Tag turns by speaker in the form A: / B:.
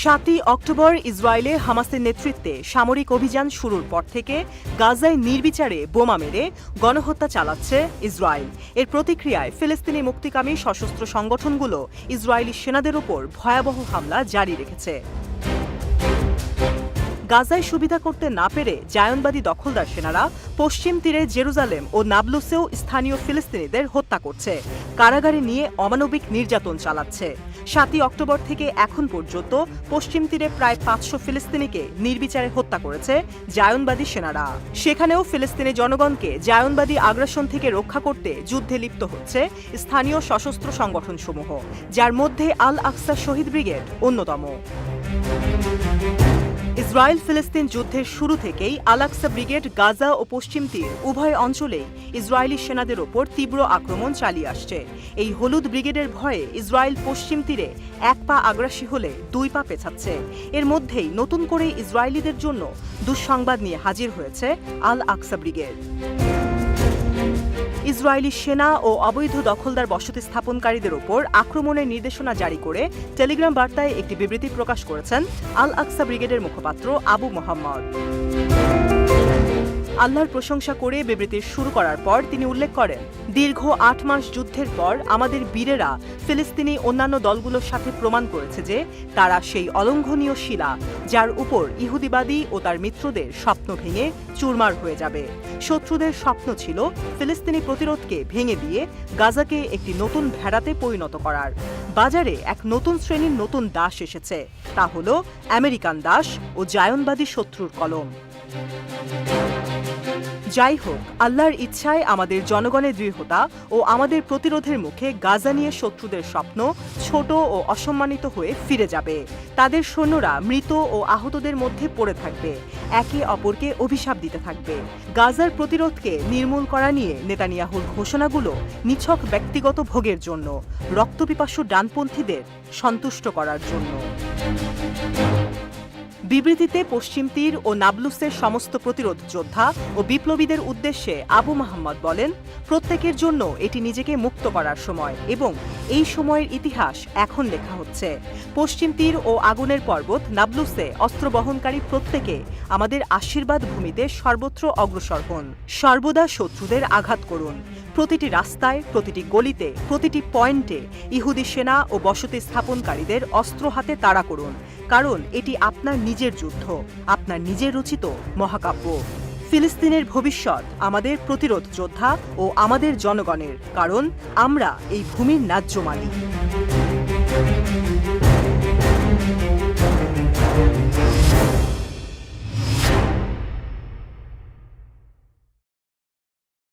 A: 7ই October ইসরায়েলে হামাসের নেতৃত্বে সামরিক অভিযান শুরুর পর থেকে গাজায় নির্বিচারে বোমা মেরে গণহত্যা চালাচ্ছে ইসরায়েল। এর প্রতিক্রিয়ায় ফিলিস্তিনি মুক্তিকামী সশস্ত্র সংগঠনগুলো ইসরায়েলি সেনাদের ওপর ভয়াবহ হামলা জারি রেখেছে। গাজায় সুবিধা করতে না পেরে জায়নবাদী দখলদার সেনারা পশ্চিম তীরে জেরুজালেম ও নাবলুসেও স্থানীয় ফিলিস্তিনিদের হত্যা করছে, কারাগারে নিয়ে অমানবিক নির্যাতন চালাচ্ছে। 7ই অক্টোবর থেকে এখন পর্যন্ত পশ্চিম তীরে প্রায় 500 ফিলিস্তিনিকে নির্বিচারে হত্যা করেছে জায়নবাদী সেনারা। সেখানেও ফিলিস্তিনি জনগণকে জায়নবাদী আগ্রাসন থেকে রক্ষা করতে যুদ্ধে লিপ্ত হচ্ছে স্থানীয় সশস্ত্র সংগঠনসমূহ, যার মধ্যে আল আকসা শহীদ ব্রিগেড অন্যতম। ইসরায়েল ফিলিস্তিন যুদ্ধের শুরু থেকেই আল আকসা ব্রিগেড গাজা ও পশ্চিম তীর উভয় অঞ্চলেই ইসরায়েলি সেনাদের ওপর তীব্র আক্রমণ চালিয়ে আসছে। এই হলুদ ব্রিগেডের ভয়ে ইসরায়েল পশ্চিম তীরে এক পা আগ্রাসী হলে দুই পা পেছাচ্ছে। এর মধ্যেই নতুন করে ইসরায়েলিদের জন্য দুঃসংবাদ নিয়ে হাজির হয়েছে আল আকসা ব্রিগেড। ইসরায়েলি সেনা ও অবৈধ দখলদার বসতি স্থাপনকারীদের ওপর আক্রমণের নির্দেশনা জারি করে টেলিগ্রাম বার্তায় একটি বিবৃতি প্রকাশ করেছেন আল আকসা ব্রিগেডের মুখপাত্র আবু মোহাম্মদ। আল্লাহর প্রশংসা করে বিবৃতি শুরু করার পর তিনি উল্লেখ করেন, দীর্ঘ 8 মাস যুদ্ধের পর আমাদের বীরেরা ফিলিস্তিনি অন্যান্য দলগুলোর সাথে প্রমাণ করেছে যে তারা সেই অলঙ্ঘনীয় শিলা যার উপর ইহুদিবাদী ও তার মিত্রদের স্বপ্ন ভেঙে চুরমার হয়ে যাবে। শত্রুদের স্বপ্ন ছিল ফিলিস্তিনি প্রতিরোধকে ভেঙে দিয়ে গাজাকে একটি নতুন ভেড়াতে পরিণত করার। বাজারে এক নতুন শ্রেণীর নতুন দাস এসেছে, তা হল আমেরিকান দাস ও জায়নবাদী শত্রুর কলম। যাই হোক, আল্লাহর ইচ্ছায় আমাদের জনগণের দৃঢ়তা ও আমাদের প্রতিরোধের মুখে গাজা নিয়ে শত্রুদের স্বপ্ন ছোট ও অসম্মানিত হয়ে ফিরে যাবে। তাদের সৈন্যরা মৃত ও আহতদের মধ্যে পড়ে থাকবে, একে অপরকে অভিশাপ দিতে থাকবে। গাজার প্রতিরোধকে নির্মূল করা নিয়ে নেতানিয়াহুর ঘোষণাগুলো নিছক ব্যক্তিগত ভোগের জন্য, রক্তপিপাসু ডানপন্থীদের সন্তুষ্ট করার জন্য। বিবৃতিতে পশ্চিম তীর ও নাবলুসের সমস্ত প্রতিরোধ যোদ্ধা ও বিপ্লবীদের উদ্দেশ্যে আবু মোহাম্মদ বলেন, প্রত্যেকের জন্য এটি নিজেকে মুক্ত করার সময় এবং এই সময়ের ইতিহাস এখন লেখা হচ্ছে। পশ্চিম তীর ও আগুনের পর্বত নাবলুসে অস্ত্র বহনকারী প্রত্যেকে আমাদের আশীর্বাদ ভূমিতে সর্বত্র অগ্রসর হন। সর্বদা শত্রুদের আঘাত করুন। প্রতিটি রাস্তায়, প্রতিটি গলিতে, প্রতিটি পয়েন্টে ইহুদি সেনা ও বসতি স্থাপনকারীদের অস্ত্র হাতে তাড়া করুন, কারণ এটি আপনার নিজের যুদ্ধ, আপনার নিজের রচিত মহাকাব্য। ফিলিস্তিনের ভবিষ্যৎ আমাদের প্রতিরোধ যোদ্ধা ও আমাদের জনগণের, কারণ আমরা এই ভূমির ন্যায্য মালিক।